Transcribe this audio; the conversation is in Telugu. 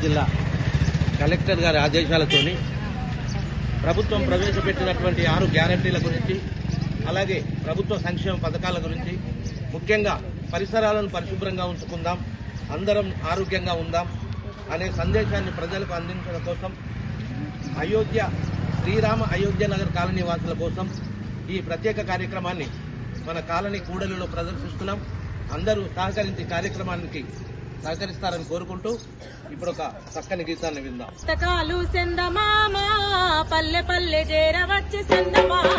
జిల్లా కలెక్టర్ గారి ఆదేశాలతోని ప్రభుత్వం ప్రవేశపెట్టినటువంటి 6 గ్యారంటీల గురించి, అలాగే ప్రభుత్వ సంక్షేమ పథకాల గురించి, ముఖ్యంగా పరిసరాలను పరిశుభ్రంగా ఉంచుకుందాం, అందరం ఆరోగ్యంగా ఉందాం అనే సందేశాన్ని ప్రజలకు అందించడం కోసం శ్రీరామ అయోధ్య నగర్ కాలనీ వాసుల కోసం ఈ ప్రత్యేక కార్యక్రమాన్ని మన కాలనీ కూడలిలో ప్రదర్శిస్తున్నాం. అందరూ సహకరించి కార్యక్రమానికి సహకరిస్తారని కోరుకుంటూ ఇప్పుడు ఒక చక్కని గీతాన్ని విందాం. పుస్తకాలు సెందమామ పల్లె పల్లె చేరవచ్చి సెందమామ